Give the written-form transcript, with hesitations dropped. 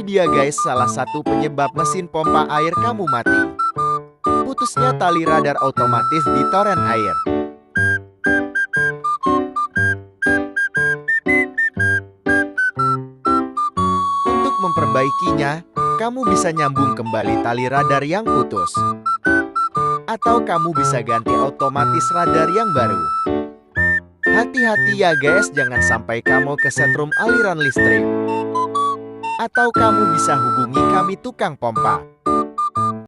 Ini dia guys salah satu penyebab mesin pompa air kamu mati. Putusnya tali radar otomatis di toren air. Untuk memperbaikinya, kamu bisa nyambung kembali tali radar yang putus. Atau kamu bisa ganti otomatis radar yang baru. Hati-hati ya guys, jangan sampai kamu kesetrum aliran listrik. Atau kamu bisa hubungi kami tukang pompa.